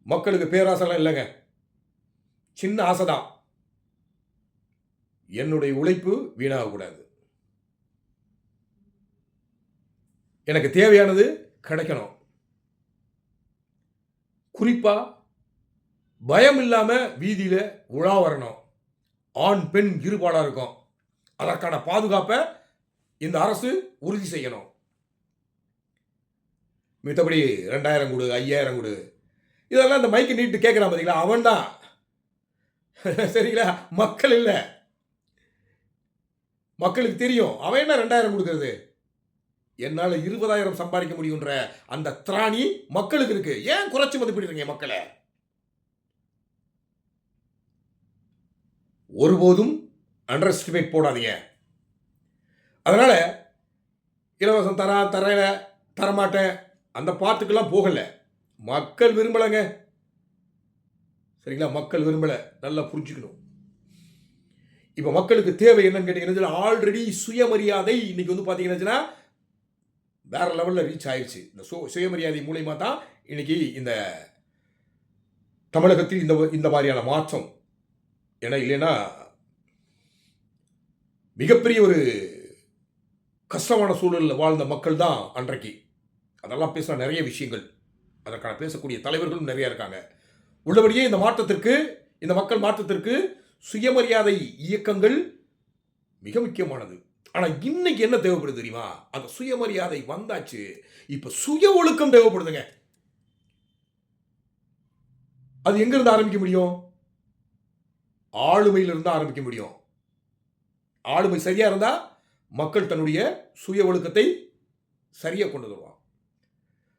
மக்களுக்கு பேராசைலாம் இல்லைங்க. சின்ன ஆசை தான். என்னுடைய உழைப்பு வீணாகக்கூடாது. எனக்கு தேவையானது கிடைக்கணும். குறிப்பா பயம் இல்லாம வீதியில உலா வரணும். ஆண், பெண் இருபாலா இருக்கும். அதற்கான பாதுகாப்பை இந்த அரசு உறுதி செய்யணும். மித்தபடி 2000 கொடு, 5000 கொடு, இதெல்லாம் இந்த மைக்கு நீட்டு கேட்கிறான் பார்த்தீங்களா, அவன் தான். சரிங்களா? மக்கள் இல்லை. மக்களுக்கு தெரியும் அவன் என்ன 2000 கொடுக்கறது, என்னால் 20,000 சம்பாதிக்க முடியுன்ற அந்த திராணி மக்களுக்கு இருக்கு. ஏன் குறைச்சு மதிப்பிடுறீங்க மக்களை? ஒருபோதும் அண்டர் எஸ்டிமேட் போடாதீங்க. அதனால இலவசம் தரையில தரமாட்டேன் அந்த பாட்டுக்கெல்லாம் போகல. மக்கள் விரும்பலைங்க. சரிங்களா? மக்கள் விரும்பலை. நல்லா புரிஞ்சுக்கணும். இப்போ மக்களுக்கு தேவை என்னன்னு கேட்டீங்கன்னா, ஆல்ரெடி சுயமரியாதை இன்னைக்கு வந்து பார்த்தீங்கன்னா வேற லெவலில் ரீச் ஆயிடுச்சு. இந்த சுயமரியாதை மூலயமா தான் இன்னைக்கு இந்த தமிழகத்தில் இந்த மாதிரியான மாற்றம். ஏன்னா இல்லைன்னா மிகப்பெரிய ஒரு கஷ்டமான சூழலில் வாழ்ந்த மக்கள் தான் அன்றைக்கு. அதெல்லாம் பேச நிறைய விஷயங்கள், அதற்கான பேசக்கூடிய தலைவர்களும் நிறைய இருக்காங்க. உள்ளபடியே இந்த மக்கள் மாற்றத்திற்கு சுயமரியாதை இயக்கங்கள் மிக முக்கியமானது. ஆனால் இன்னைக்கு என்ன தேவைப்படுது தெரியுமா? அந்த சுயமரியாதை வந்தாச்சு, இப்ப சுய ஒழுக்கம் தேவைப்படுதுங்க. அது எங்கிருந்து ஆரம்பிக்க முடியும்? ஆளுமையிலிருந்து ஆரம்பிக்க முடியும். ஆளுமை சரியா இருந்தா மக்கள் தன்னுடைய சுய ஒழுக்கத்தை சரியா கொண்டு வருவான்.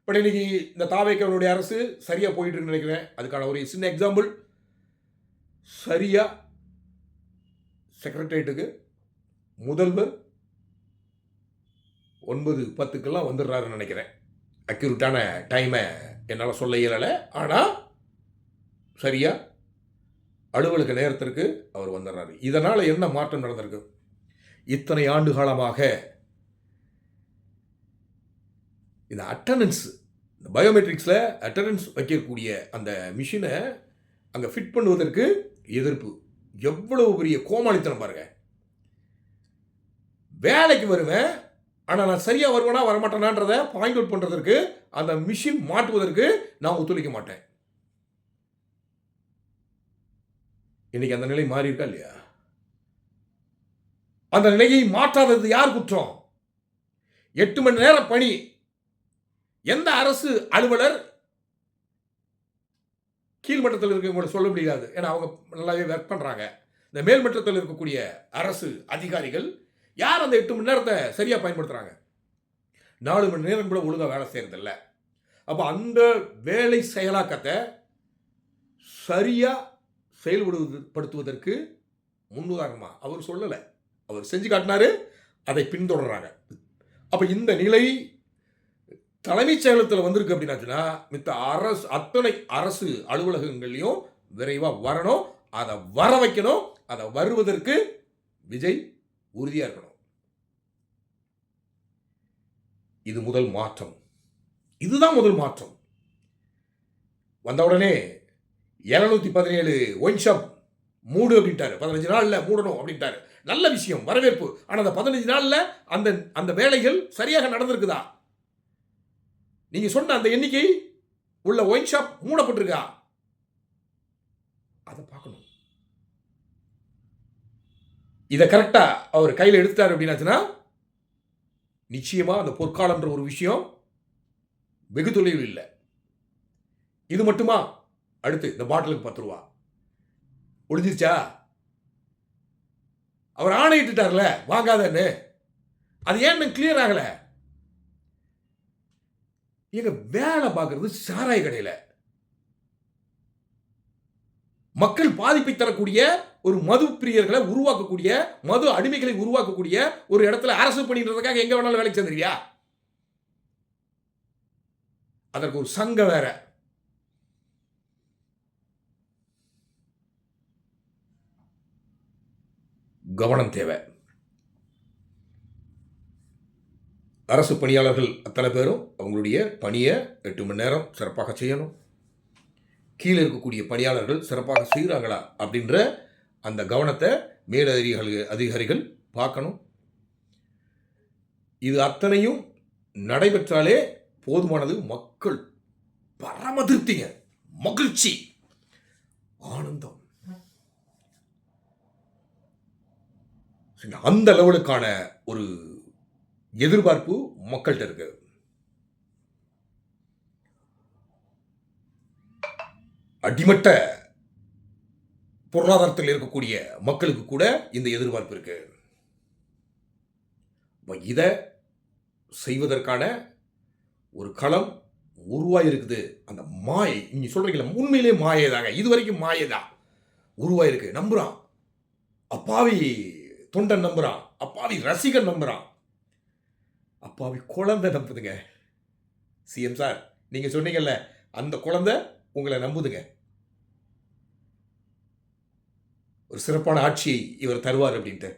பட் இன்னைக்கு இந்த தாவேக்கனுடைய அரசு சரியா போயிட்டு இருக்குன்னு நினைக்கிறேன். அதுக்கான ஒரு சின்ன எக்ஸாம்பிள், சரியா செக்ரட்டரியேட்டுக்கு முதல்வர் 9:10 வந்துடுறாருன்னு நினைக்கிறேன். அக்யூரேட்டான டைமை என்னால் சொல்ல இயலலை. ஆனால் சரியா அலுவலக நேரத்திற்கு அவர் வந்துடுறாரு. இதனால் என்ன மாற்றம் நடந்திருக்கு? இத்தனை ஆண்டு காலமாக இந்த அட்டண்டன்ஸ், இந்த பயோமெட்ரிக்ஸில் அட்டண்டன்ஸ் வைக்கக்கூடிய அந்த மிஷினை அங்கே ஃபிட் பண்ணுவதற்கு எதிர்ப்பு. எவ்வளவு பெரிய கோமாளித்தனம் பாருங்க. வேலைக்கு வருவேன், ஆனால் நான் சரியாக வருவேனா வரமாட்டேனான்றதை பாயிண்ட் அவுட் பண்ணுறதற்கு அந்த மிஷின் மாட்டுவதற்கு நான் ஒத்துழைக்க மாட்டேன். இன்னைக்கு அந்த நிலை மாறி இருக்கா இல்லையா? அந்த நிலையை மாற்றாதது யார் குற்றம்? 8 மணி நேரம் பணி. எந்த அரசு அலுவலர் கீழ்மட்டத்தில் இருக்கவங்க சொல்ல முடியாது, ஏன்னா அவங்க நல்லாவே ஒர்க் பண்றாங்க. இந்த மேல்மட்டத்தில் இருக்கக்கூடிய அரசு அதிகாரிகள் யார் அந்த 8 மணி நேரத்தை சரியா பயன்படுத்துறாங்க? 4 மணி நேரம் கூட ஒழுங்கா வேலை செய்யறதில்ல. அப்ப அந்த வேலை செயலாக்கத்தை சரியா செயல்படுத்துவதற்கு முன்னுதாரணமா அவர் சொல்லலை, அவர் செஞ்சு காட்டினாரு, அதை பின்தொடர்றாங்க. அப்ப இந்த நிலை தலைமைச் செயலகத்தில் வந்திருக்கு அப்படின்னாச்சுன்னா மித்த அத்தனை அரசு அலுவலகங்கள்லையும் விரைவாக வரணும். அதை வர வைக்கணும். அதை வருவதற்கு விஜய் உறுதியாக இருக்கணும். இது முதல் மாற்றம். இதுதான் முதல் மாற்றம். வந்தவுடனே 717 ஒயின் ஷாப் மூடு அப்படின்ட்டாரு. 15 நாளில் மூடணும் அப்படின்ட்டாரு. நல்ல விஷயம், வரவேற்பு. ஆனால் அந்த 15 நாளில் அந்த வேலைகள் சரியாக நடந்திருக்குதா? நீங்க சொன்ன அந்த எண்ணிக்கை உள்ள ஒயின் ஷாப் மூடப்பட்டிருக்கா? அதை பார்க்கணும். இதை கரெக்டா அவர் கையில் எடுத்தார் அப்படின்னாச்சுன்னா நிச்சயமா அந்த பொற்காலம்ன்ற ஒரு விஷயம் வெகு தொலைவில் இல்லை. இது மட்டுமா? அடுத்து இந்த பாட்டிலுக்கு 10 ரூபா ஒழிஞ்சிருச்சா? அவர் ஆணையிட்டுட்டார்ல வாங்காதன்னு, அது ஏன் கிளியர் ஆகல? எங்க வேலை பார்க்கறது சாராய கடையில மக்கள் பாதிப்பை தரக்கூடிய ஒரு மது பிரியர்களை உருவாக்கக்கூடிய, மது அடிமைகளை உருவாக்கக்கூடிய ஒரு இடத்துல அரசு பண்ணின்றதுக்காக எங்க வேணாலும் வேலைக்கு சேர்ந்துருவியா? அதற்கு ஒரு சங்கம் வேற. கவனம் தேவை. அரசு பணியாளர்கள் அத்தனை பேரும் அவங்களுடைய பணியை 8 மணி நேரம் சிறப்பாக செய்யணும். கீழே இருக்கக்கூடிய பணியாளர்கள் சிறப்பாக செய்கிறாங்களா அப்படின்ற அந்த கவனத்தை அதிகாரிகள் பார்க்கணும். இது அத்தனையும் நடைபெற்றாலே போதுமானது. மக்கள் பரம திருப்திங்க, மகிழ்ச்சி, ஆனந்தம். அந்த லெவலுக்கான ஒரு எதிர்பார்ப்பு மக்கள்கிட்ட இருக்கு. அடிமட்ட பொருளாதாரத்தில் இருக்கக்கூடிய மக்களுக்கு கூட இந்த எதிர்பார்ப்பு இருக்கு. இதை செய்வதற்கான ஒரு களம் உருவாயிருக்குது. அந்த மாயை நீங்க சொல்றீங்களா, உண்மையிலே மாயை தாங்க. இதுவரைக்கும் மாயை தான் உருவாயிருக்கு. நம்புறான், அப்பாவி தொண்டன் நம்புறான், அப்பாவி ரசிகன் நம்புறான், அப்பாவி குழந்தை நம்புதுங்க. சிஎம் சார், நீங்க சொன்னீங்கல்ல, அந்த குழந்தை உங்களை நம்புதுங்க. ஒரு சிறப்பான ஆட்சியை இவர் தருவார் அப்படின்ட்டு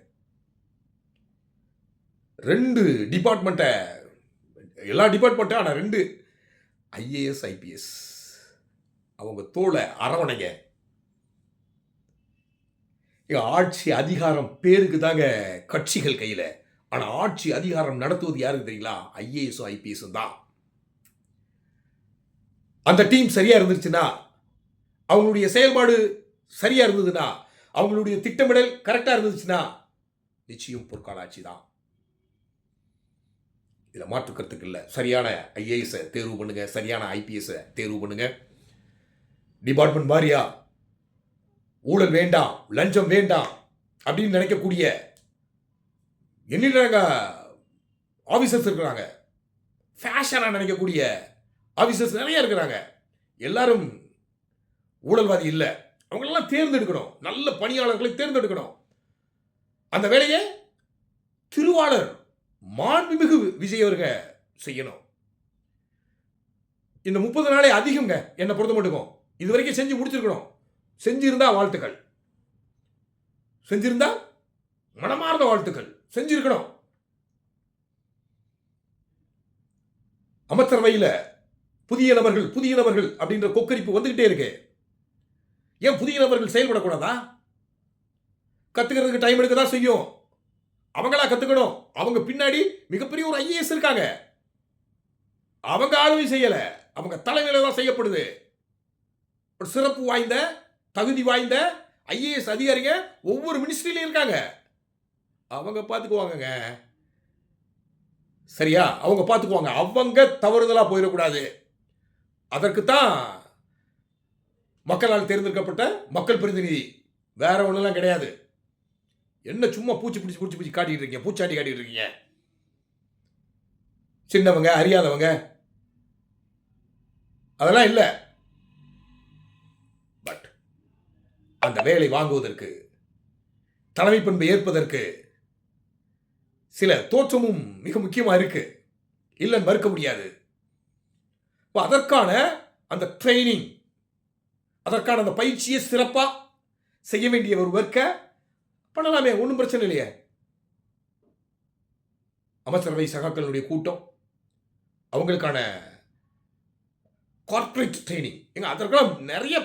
2 டிபார்ட்மெண்ட்டை, எல்லா டிபார்ட்மெண்ட்டும், ஆனால் 2 ஐஏஎஸ் ஐபிஎஸ் அவங்க தோளை அரவணைங்க. ஆட்சி அதிகாரம் பேருக்கு தாங்க கட்சிகள் கையில். ஆனால் ஆட்சி அதிகாரம் நடத்துவது யாருக்கு தெரியுங்களா? ஐஏஎஸும் ஐபிஎஸும் தான். அந்த டீம் சரியா இருந்துச்சுன்னா, அவங்களுடைய செயல்பாடு சரியா இருந்ததுன்னா, அவங்களுடைய திட்டமிடல் கரெக்டா இருந்துச்சுன்னா, நிச்சயம் பொற்கால ஆட்சி தான். இதில் மாற்றுக்கிறதுக்கு இல்லை. சரியான ஐஏஎஸை தேர்வு பண்ணுங்க, சரியான ஐபிஎஸை தேர்வு பண்ணுங்க. டிபார்ட்மெண்ட் வாரியா ஊழல் வேண்டாம், லஞ்சம் வேண்டாம் அப்படின்னு நினைக்கக்கூடிய எண்ணில் ஆஃபீஸர்ஸ் இருக்கிறாங்க. ஃபேஷனாக நினைக்கக்கூடிய ஆஃபீஸர்ஸ் நிறைய இருக்கிறாங்க. எல்லாரும் ஊழல்வாதி இல்லை. அவங்களெல்லாம் தேர்ந்தெடுக்கணும், நல்ல பணியாளர்களை தேர்ந்தெடுக்கணும். அந்த வேலையை திருவாளர் மாண்புமிகு விஜய் அவர்கள் செய்யணும். இந்த 30 நாளே அதிகங்க என்னை பொறுத்த மட்டுக்கும். இது வரைக்கும் செஞ்சு முடிச்சிருக்கணும். செஞ்சிருந்தா வாழ்த்துக்கள், செஞ்சிருந்தா மனமார்ந்த வாழ்த்துக்கள். செஞ்சிருக்கணும். அமைச்சரவையில் புதிய நபர்கள் அப்படின்ற கொக்கரிப்பு வந்துகிட்டே இருக்கு. ஏன் புதிய நபர்கள் செயல்படக்கூடாதா? கத்துக்கிறதுக்கு டைம் எடுக்க தான் செய்யும். அவங்களா கத்துக்கணும். அவங்க பின்னாடி மிகப்பெரிய ஒரு ஐஏஎஸ் இருக்காங்க. அவங்க ஆளுமை செய்யல, அவங்க தலைமையில தான் செய்யப்படுது. ஒரு சிறப்பு வாய்ந்த, தகுதி வாய்ந்த ஐஏஎஸ் அதிகாரிங்க ஒவ்வொரு மினிஸ்ட்ரியிலும் இருக்காங்க. அவங்க பார்த்துக்குவாங்க. சரியா? அவங்க பார்த்துக்குவாங்க. அவங்க தவறுதலா போயிடக்கூடாது. அதற்குத்தான் மக்களால் தேர்ந்தெடுக்கப்பட்ட மக்கள் பிரதிநிதி. வேற ஒண்ணெல்லாம் கிடையாது. என்ன சும்மா பூச்சி காட்டிட்டு இருக்கீங்க, பூச்சாட்டி காட்டிட்டு இருக்கீங்க. சின்னவங்க, அறியாதவங்க அதெல்லாம் இல்லை. பட் அந்த வேலை வாங்குவதற்கு, தலைமை பண்பை ஏற்பதற்கு சில தோற்றமும் மிக முக்கியமா இருக்கு. இல்லைன்னு மறுக்க முடியாது. அதற்கான அந்த ட்ரைனிங், அதற்கான அந்த பயிற்சியை சிறப்பா செய்ய வேண்டிய ஒரு ஒர்க்கை பண்ணலாமே, ஒன்றும் பிரச்சனை இல்லையே. அமைச்சரவை சகாக்களுடைய கூட்டம், அவங்களுக்கான கார்ப்பரேட் ட்ரைனிங், அதற்கெல்லாம் நிறைய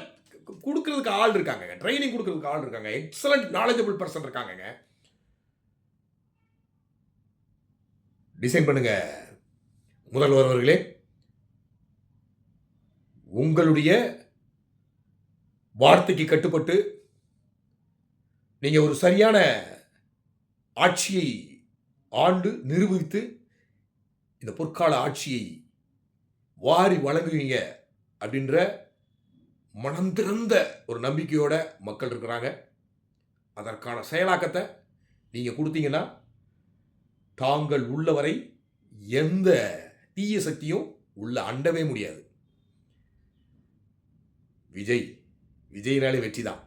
கொடுக்கறதுக்கு ஆள் இருக்காங்க. ட்ரைனிங் கொடுக்கறதுக்கு ஆள் இருக்காங்க. எக்ஸலண்ட் நாலேஜபிள் பர்சன் இருக்காங்க. டிசைன் பண்ணுங்க முதல்வர் அவர்களே. உங்களுடைய வார்த்தைக்கு கட்டுப்பட்டு நீங்க ஒரு சரியான ஆட்சியை ஆண்டு நிரூபித்து இந்த பொற்கால ஆட்சியை வாரி வழங்குவீங்க அப்படின்ற மனம் திறந்த ஒரு நம்பிக்கையோட மக்கள் இருக்கிறாங்க. அதற்கான செயலாக்கத்தை நீங்க கொடுத்தீங்கன்னா, தாங்கள் உள்ளவரை எந்த தீய சக்தியும் உள்ள அண்டவே முடியாது. விஜய்னாலே வெற்றி தான்.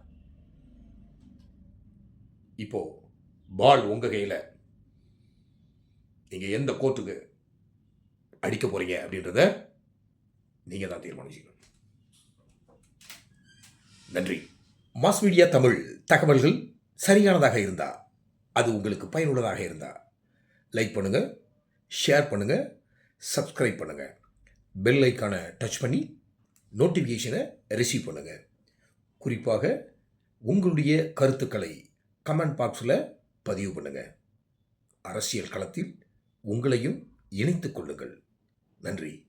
இப்போ பால் உங்க கையில். நீங்க எந்த கோர்ட்டுக்கு அடிக்க போறீங்க அப்படின்றத நீங்க தான் தீர்மானிக்கணும். நன்றி. மாஸ் மீடியா தமிழ் தகவல்கள் சரியானதாக இருந்தா, அது உங்களுக்கு பயனுள்ளதாக இருந்தா லைக் பண்ணுங்க, ஷேர் பண்ணுங்க, சப்ஸ்கிரைப் பண்ணுங்க, பெல் ஐக்கானை டச் பண்ணி நோட்டிஃபிகேஷனை ரிசீவ் பண்ணுங்கள். குறிப்பாக உங்களுடைய கருத்துக்களை கமெண்ட் பாக்ஸில் பதிவு பண்ணுங்கள். அரசியல் களத்தில் உங்களையும் இணைத்துக் கொள்ளுங்கள். நன்றி.